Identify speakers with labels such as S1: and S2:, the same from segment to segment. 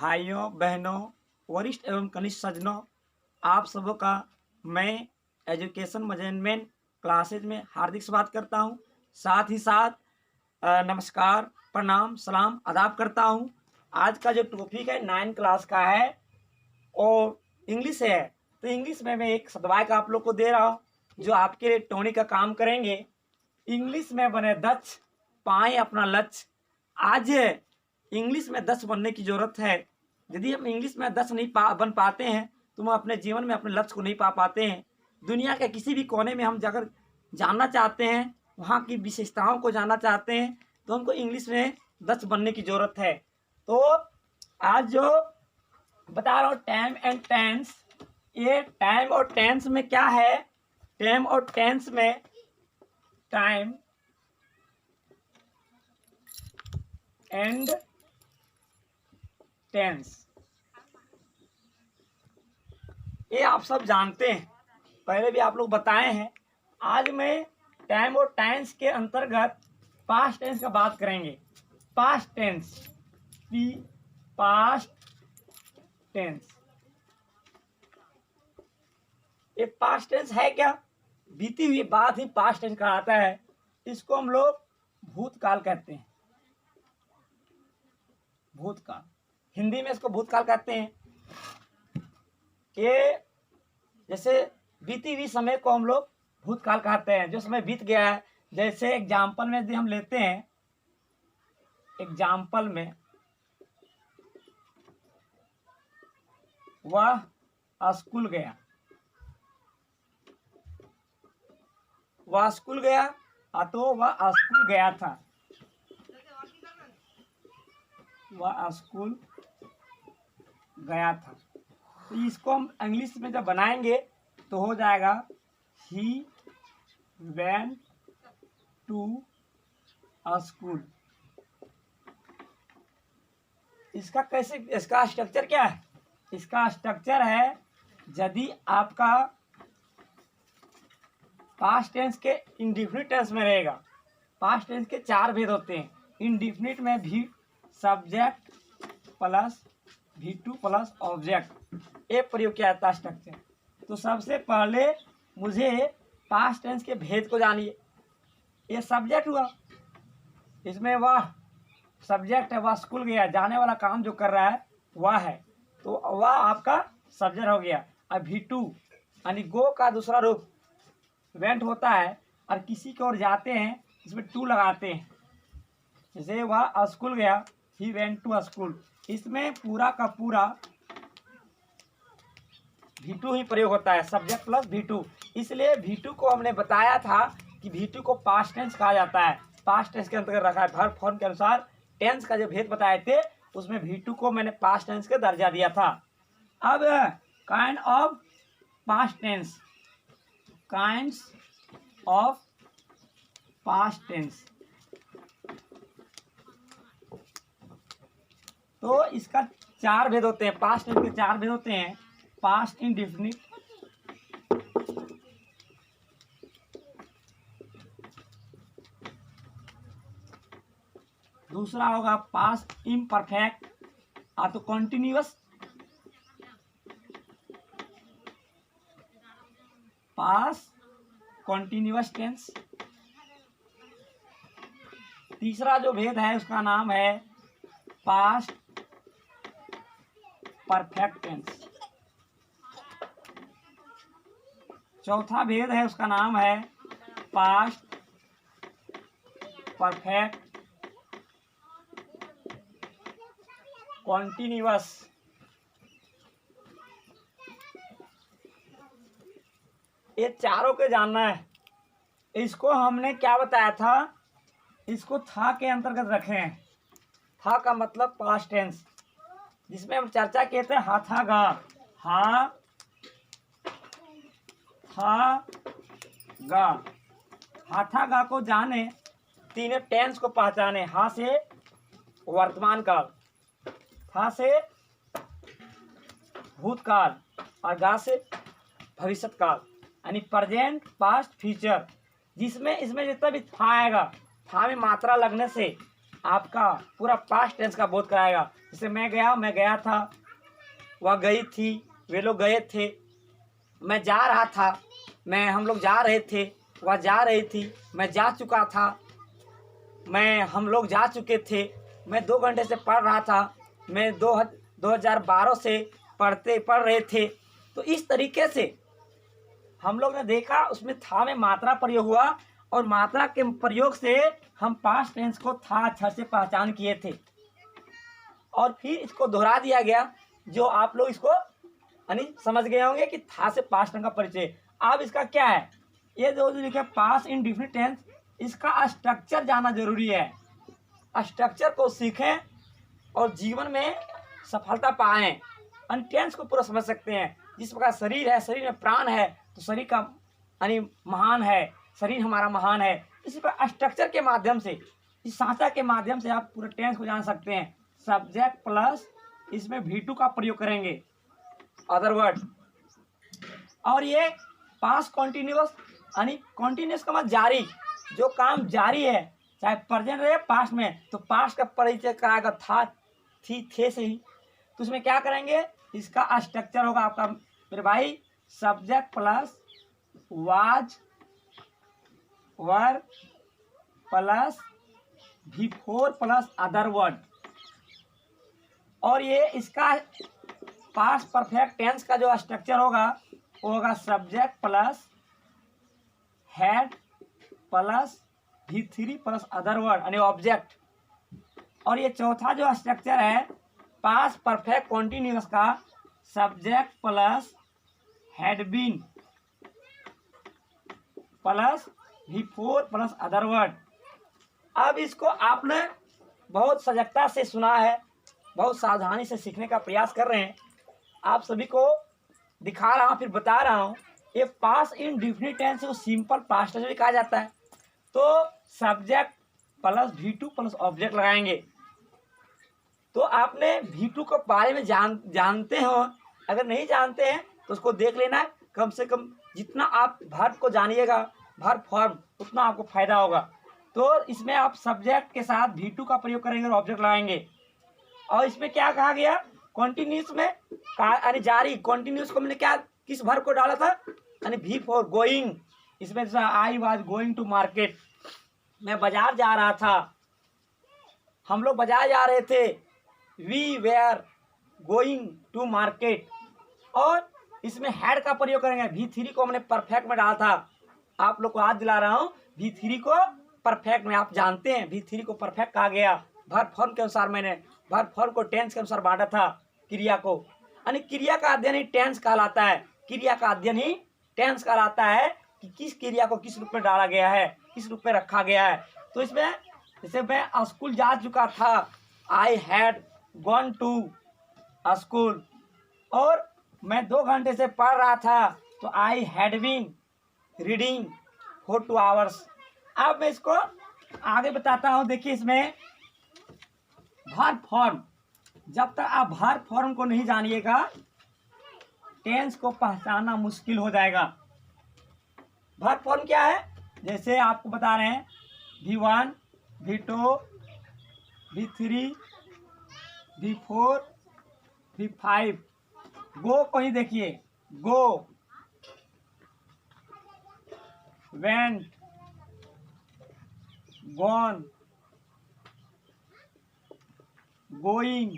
S1: भाइयों बहनों, वरिष्ठ एवं कनिष्ठ सज्जनों, आप सबों का मैं एजुकेशन मैनेजमेंट क्लासेज में हार्दिक स्वागत करता हूं। साथ ही साथ नमस्कार, प्रणाम, सलाम, आदाब करता हूं। आज का जो टॉपिक है 9 क्लास का है और इंग्लिश है। तो इंग्लिश में मैं एक शब्दवाक्य आप लोग को दे रहा हूं जो आपके लिए टोनी का काम करेंगे। इंग्लिश में बने दक्ष, पाएं अपना लक्ष्य। आज इंग्लिश में दक्ष बनने की जरूरत है। यदि हम इंग्लिश में दक्ष नहीं बन पाते हैं तो हम अपने जीवन में अपने लक्ष्य को नहीं पा पाते हैं। दुनिया के किसी भी कोने में हम जाकर जानना चाहते हैं, वहाँ की विशेषताओं को जानना चाहते हैं, तो हमको इंग्लिश में दक्ष बनने की जरूरत है। तो आज जो बता रहा हूँ टाइम एंड टेंस, ये टाइम और टेंस में क्या है? टाइम और टेंस में टाइम एंड टेंस ये आप सब जानते हैं, पहले भी आप लोग बताए हैं। आज मैं टाइम और टेंस के अंतर्गत पास्ट टेंस का बात करेंगे। पास्ट टेंस, पास्ट टेंस, ये पास्ट टेंस है क्या? बीती हुई बात ही पास्ट टेंस कहलाता है। इसको हम लोग भूतकाल कहते हैं। भूतकाल, हिंदी में इसको भूतकाल कहते हैं। ये जैसे बीती हुई समय को हम लोग भूतकाल कहते हैं, जो समय बीत गया है। जैसे एग्जाम्पल में यदि हम लेते हैं, एग्जाम्पल में वह स्कूल गया, वह स्कूल गया, तो वह स्कूल गया था, वह स्कूल गया था। तो इसको हम इंग्लिश में जब बनाएंगे तो हो जाएगा ही वेंट टू स्कूल। इसका कैसे, इसका स्ट्रक्चर क्या है? इसका स्ट्रक्चर है, यदि आपका पास्ट टेंस के इंडेफिनिट टेंस में रहेगा। पास्ट टेंस के 4 भेद होते हैं। इंडेफिनिट में भी subject plus V2 plus object, ये प्रयोग किया जाता है स्ट्रक्चर। तो सबसे पहले मुझे पास्ट टेंस के भेद को जानिए। ये सब्जेक्ट हुआ, इसमें वह सब्जेक्ट है, वह स्कूल गया, जाने वाला काम जो कर रहा है वह है, तो वह आपका सब्जेक्ट हो गया। अब V2 यानी गो का दूसरा रूप वेंट होता है, और किसी की ओर जाते हैं इसमें टू लगाते हैं। जैसे वह स्कूल गया, ही वेंट टू स्कूल, इसमें पूरा का पूरा V2 ही प्रयोग होता है, सब्जेक्ट प्लस V2। इसलिए V2 को हमने बताया था कि V2 को पास्ट टेंस कहा जाता है। पास्ट टेंस के अंतर्गत रखा है। वर्ब फॉर्म के अनुसार टेंस का जो भेद बताए थे उसमें V2 को मैंने पास्ट टेंस का दर्जा दिया था। अब kind of past tense, kinds of past tense, तो इसका 4 भेद होते हैं। पास्ट टेंस के 4 भेद होते हैं। पास्ट इंडेफिनिट, दूसरा होगा पास्ट इम्परफेक्ट, तो कॉन्टिन्यूअस, पास्ट कॉन्टिन्यूअस टेंस। तीसरा जो भेद है उसका नाम है पास्ट परफेक्ट टेंस। चौथा भेद है उसका नाम है पास्ट परफेक्ट कॉन्टिन्यूअस। ये चारों के जानना है। इसको हमने क्या बताया था? इसको था के अंतर्गत रखे हैं। था का मतलब पास्ट टेंस, जिसमें हम चर्चा किए थे हा था गा, हा था गा। हा था गा को जाने, तीनों टेंस को पहचाने। हा से वर्तमान काल, था से भूतकाल, और गा से भविष्य काल, यानी प्रेजेंट पास्ट फ्यूचर। जिसमें इसमें जितना भी था आएगा, था में मात्रा लगने से आपका पूरा पास्ट टेंस का बोध कराएगा। जैसे मैं गया था, वह गई थी, वे लोग गए थे। मैं जा रहा था, हम लोग जा रहे थे, वह जा रही थी। मैं जा चुका था, हम लोग जा चुके थे। मैं 2 घंटे से पढ़ रहा था, मैं 2012 से पढ़ रहे थे। तो इस तरीके से हम लोग ने देखा उसमें था में मात्रा प्रयोग हुआ, और मात्रा के प्रयोग से हम पास्ट टेंस को था अक्षर से पहचान किए थे, और फिर इसको दोहरा दिया गया, जो आप लोग इसको यानी समझ गए होंगे कि था से पास्ट टेंस का परिचय। अब इसका क्या है, ये जो लिखे पास्ट इंडेफिनिट टेंस, इसका स्ट्रक्चर जानना जरूरी है। स्ट्रक्चर को सीखें और जीवन में सफलता पाएं। टेंस को पूरा समझ सकते हैं। जिस प्रकार शरीर है, शरीर में प्राण है, तो शरीर का यानी महान है, शरीर हमारा महान है। इसी पर स्ट्रक्चर के माध्यम से, इस सांचा के माध्यम से आप पूरे टेंस को जान सकते हैं। सब्जेक्ट प्लस इसमें V2 का प्रयोग करेंगे, अदर वर्ड। और ये पास्ट कॉन्टिन्यूअस यानी कॉन्टिन्यूअस का मतलब जारी, जो काम जारी है, चाहे प्रेजेंट रहे पास्ट में, तो पास्ट का परिचय कराएगा था, थी, थे से ही। तो उसमें क्या करेंगे, इसका स्ट्रक्चर होगा आपका मेरे भाई, subject plus was, were plus V4 plus other word. और ये इसका पास्ट परफेक्ट टेंस का जो स्ट्रक्चर होगा वो होगा subject plus had plus V3 plus other word यानी ऑब्जेक्ट। और ये चौथा जो स्ट्रक्चर है पास्ट परफेक्ट कॉन्टिन्यूअस का, subject plus had been plus V4 plus other word. अब इसको आपने बहुत सजगता से सुना है, बहुत सावधानी से सीखने का प्रयास कर रहे हैं। आप सभी को दिखा रहा हूँ, फिर बता रहा हूँ। ये पास्ट इंडेफिनिट टेंस को सिंपल पास्ट टेंस भी कहा जाता है। तो subject plus V2 plus object लगाएंगे। तो आपने V2 के बारे में जानते हो, अगर नहीं जानते हैं तो उसको देख लेना। कम से कम जितना आप वर्ब को जानिएगा, वर्ब फॉर्म, उतना आपको फायदा होगा। तो इसमें आप सब्जेक्ट के साथ V2 का प्रयोग करेंगे और ऑब्जेक्ट लगाएंगे। और इसमें क्या कहा गया, कॉन्टिन्यूस में यानी जारी, कॉन्टिन्यूस को मैंने क्या किस वर्ब को डाला था, यानी V4 गोइंग। इसमें I was going to market, मैं बाजार जा रहा था, हम लोग बाजार जा रहे थे। We were going to market. और इसमें हैड का प्रयोग करेंगे। V3 को हमने परफेक्ट में डाला था, आप लोग को याद दिला रहा हूँ। V3 को परफेक्ट में आप जानते हैं, V3 को परफेक्ट कहा गया। वर्ब फॉर्म के अनुसार मैंने वर्ब फॉर्म को टेंस के अनुसार बांटा था, क्रिया को, यानी क्रिया का अध्ययन ही टेंस कहलाता है। क्रिया का अध्ययन ही टेंस कहलाता है कि किस क्रिया को किस रूप में डाला गया है, किस रूप में रखा गया है। तो इसमें जैसे मैं स्कूल जा चुका था, I had gone to school. और मैं 2 घंटे से पढ़ रहा था, तो I had been reading for 2 hours. अब मैं इसको आगे बताता हूँ। देखिए इसमें वर्ब फॉर्म, जब तक आप वर्ब फॉर्म को नहीं जानिएगा टेंस को पहचानना मुश्किल हो जाएगा। वर्ब फॉर्म क्या है, जैसे आपको बता रहे हैं V1, V2, V3, V4, V5। गो को ही देखिए, गो, वेंट, गॉन, गोइंग,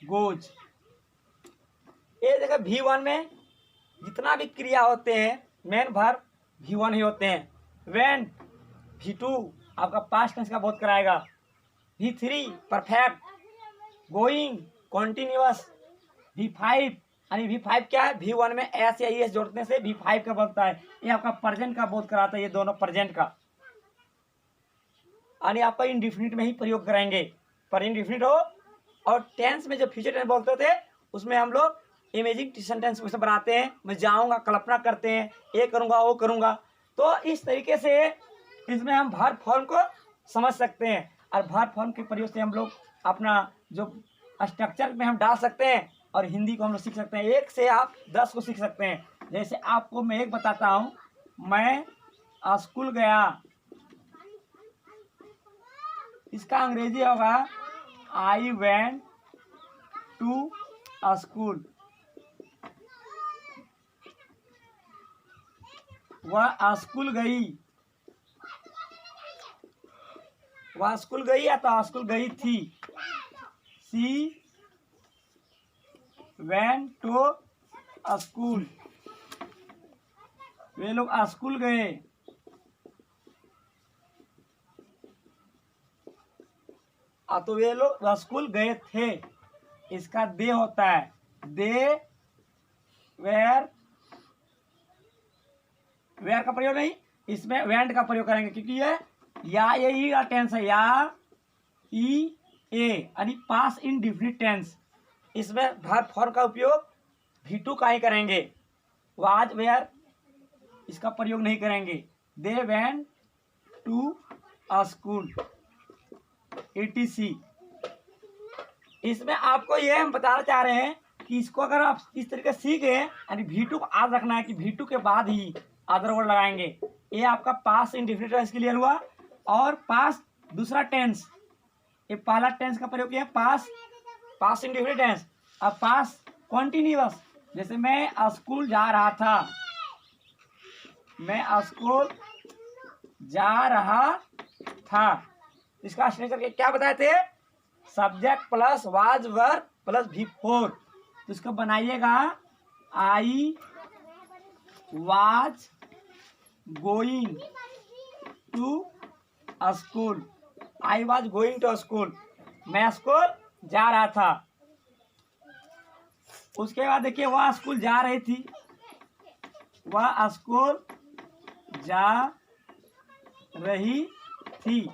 S1: गोज। ये देखो V1 में जितना भी क्रिया होते हैं मेन वर्ब V1 ही होते हैं। वेंट V2 आपका पास्ट टेंस का बोध कराएगा। V3 perfect, going continuous, V5 यानी V5 क्या है, V1 में एस या ES जोड़ने से V5 का बनता है। ये आपका प्रेजेंट का बोध कराता है, ये दोनों प्रेजेंट का, यानी आपका इंडेफिनिट में ही प्रयोग करेंगे। पर इंडेफिनिट हो और टेंस में जो फ्यूचर टेंस बोलते थे उसमें हम लोग इमेजिंग सेंटेंस में से बनाते हैं। मैं जाऊंगा, कल्पना करते हैं, ये करूंगा, वो करूंगा। तो इस तरीके से इसमें हम वर्ब फॉर्म को समझ सकते हैं, और वर्ब फॉर्म के प्रयोग से हम लोग अपना जो स्ट्रक्चर में हम डाल सकते हैं, और हिंदी को हम लोग सीख सकते हैं। 1 से आप 10 को सीख सकते हैं। जैसे आपको मैं एक बताता हूँ, मैं स्कूल गया, इसका अंग्रेजी होगा आई वेंट टू स्कूल। वह स्कूल गई, वह स्कूल गई या तो स्कूल गई थी। शी वेंट टू स्कूल, वे लोग स्कूल गए। तो वे लोग स्कूल गए थे, इसका दे होता है। दे वेयर, वेयर का प्रयोग नहीं, इसमें वेंट का प्रयोग करेंगे क्योंकि ये या यही का टेंस है, या ई ए यानी पास इन डिफिनिट टेंस। इसमें वर्ब फॉर्म का उपयोग V2 का ही करेंगे, वाज वेयर इसका प्रयोग नहीं करेंगे। They went to school etc। इसमें आपको ये हम बताना चाह रहे हैं कि इसको अगर आप इस तरीके से सीख गए यानी V2 को याद रखना है कि V2 के बाद ही अदर वर्ड लगाएंगे। ये आपका पास इंडेफिनिट टेंस क्लियर हुआ। और पास दूसरा टेंस, ये पहला टेंस का प्रयोग किया पास इंडेफिनिट टेंस। अब पास कॉन्टिन्यूअस, जैसे मैं स्कूल जा रहा था, मैं स्कूल जा रहा था, इसका स्ट्रक्चर क्या बताए थे, subject plus was verb plus V4। तो इसको बनाइएगा I was going to school, I was going to school, मैं स्कूल जा रहा था। उसके बाद देखिए वह स्कूल जा रही थी, वह स्कूल जा रही थी,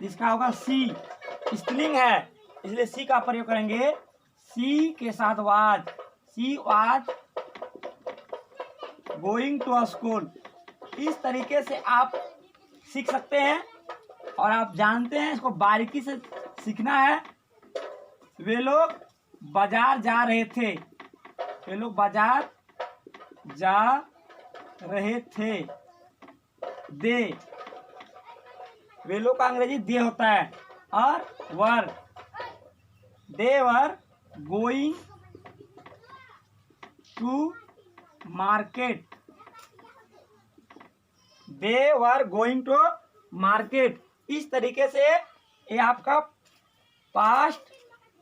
S1: इसका होगा सी, स्त्रीलिंग है इसलिए सी का प्रयोग करेंगे। सी के साथ was, she was going to school. इस तरीके से आप सीख सकते हैं और आप जानते हैं, इसको बारीकी से सीखना है। वे लोग बाजार जा रहे थे, वे लोग बाजार जा रहे थे। दे, वे लोग का अंग्रेजी दे होता है। और were, they were going to market, they were going to market. इस तरीके से ये आपका पास्ट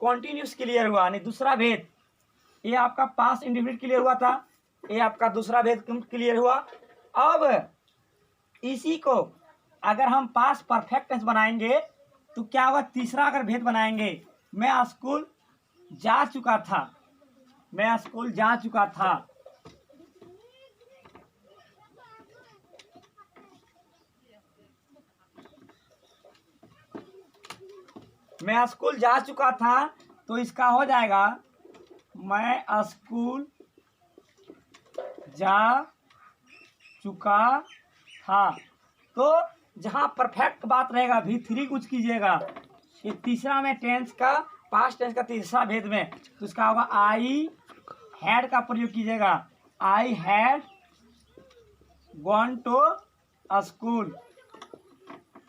S1: कॉन्टिन्यूस क्लियर हुआ, यानी दूसरा भेद। ये आपका पास्ट इंडेफिनिट क्लियर हुआ था, ये आपका दूसरा भेद क्लियर हुआ। अब इसी को अगर हम पास्ट परफेक्ट टेंस बनाएंगे तो क्या हुआ, तीसरा अगर भेद बनाएंगे, मैं स्कूल जा चुका था, मैं स्कूल जा चुका था। मैं स्कूल जा चुका था, तो इसका हो जाएगा मैं स्कूल जा चुका था। तो जहां परफेक्ट बात रहेगा V3 कुछ कीजिएगा। ये तीसरा में टेंस का, पास्ट टेंस का तीसरा भेद में, तो इसका होगा आई हैड का प्रयोग कीजिएगा। I had gone to school,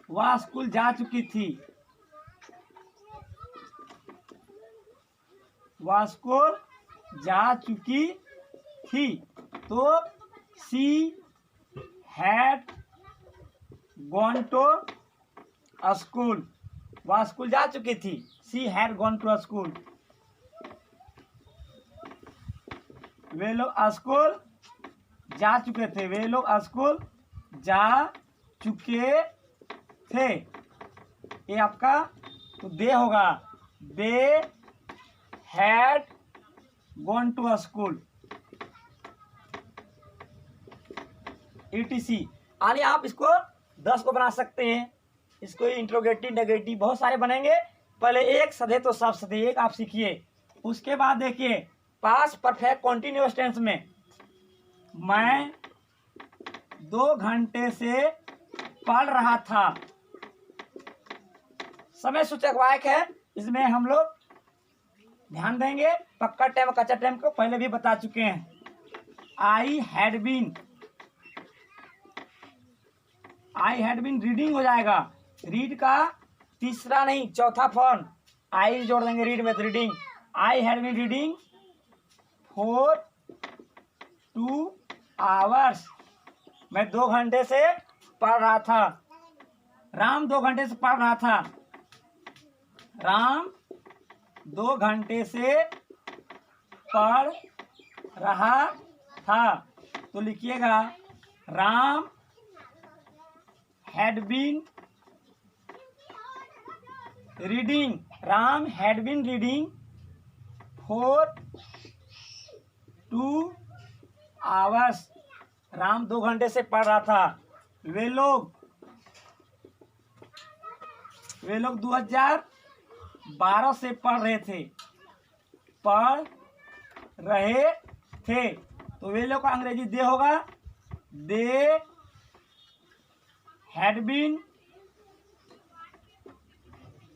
S1: वह स्कूल जा चुकी थी, वह स्कूल जा चुकी थी। तो she had gone to school, वह स्कूल जा चुकी थी। She had gone to school, वे लोग स्कूल जा चुके थे, वे लोग स्कूल जा चुके थे। ये आपका तो दे होगा, they had gone to school etc। यानी आप इसको 10 को बना सकते हैं। इसको इंट्रोगेटिव नेगेटिव बहुत सारे बनेंगे। पहले एक सधे तो सब सधे एक आप सीखिए। उसके बाद देखिए पास्ट परफेक्ट कॉन्टिन्यूअस टेंस में, मैं 2 घंटे से पढ़ रहा था, समय सूचक वाक्य है, इसमें हम लोग ध्यान देंगे। पक्का टाइम कच्चा टाइम को पहले भी बता चुके हैं। आई हैड बीन रीडिंग हो जाएगा, रीड का तीसरा नहीं, चौथा फॉर्म आई जोड़ देंगे रीड में, reading. I had been reading for 2 hours. मैं 2 घंटे से पढ़ रहा था। राम 2 घंटे से पढ़ रहा था। राम 2 घंटे से पढ़ रहा था। तो लिखिएगा Ram had been reading. Ram had been reading for 2 hours. Ram 2 घंटे से पढ़ रहा था। वे लोग 2012 से पढ़ रहे थे। तो वे लोग का अंग्रेजी दे होगा। They had been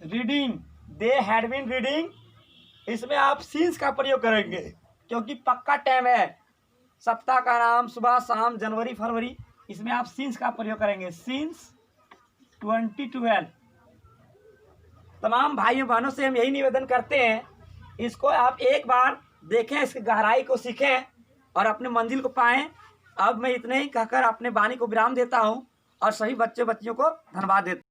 S1: reading. They had been reading. इसमें आप सीन्स का प्रयोग करेंगे क्योंकि पक्का टाइम है। सप्ताह का नाम, सुबह शाम, जनवरी फरवरी, इसमें आप सीन्स का प्रयोग करेंगे। सीन्स 2012। तमाम भाइयों बहनों से हम यही निवेदन करते हैं, इसको आप एक बार देखें, इसकी गहराई को सीखें और अपने मंजिल को पाएं। अब मैं इतने ही कहकर अपने वाणी को विराम देता हूं और सभी बच्चे बच्चियों को धन्यवाद देता हूं।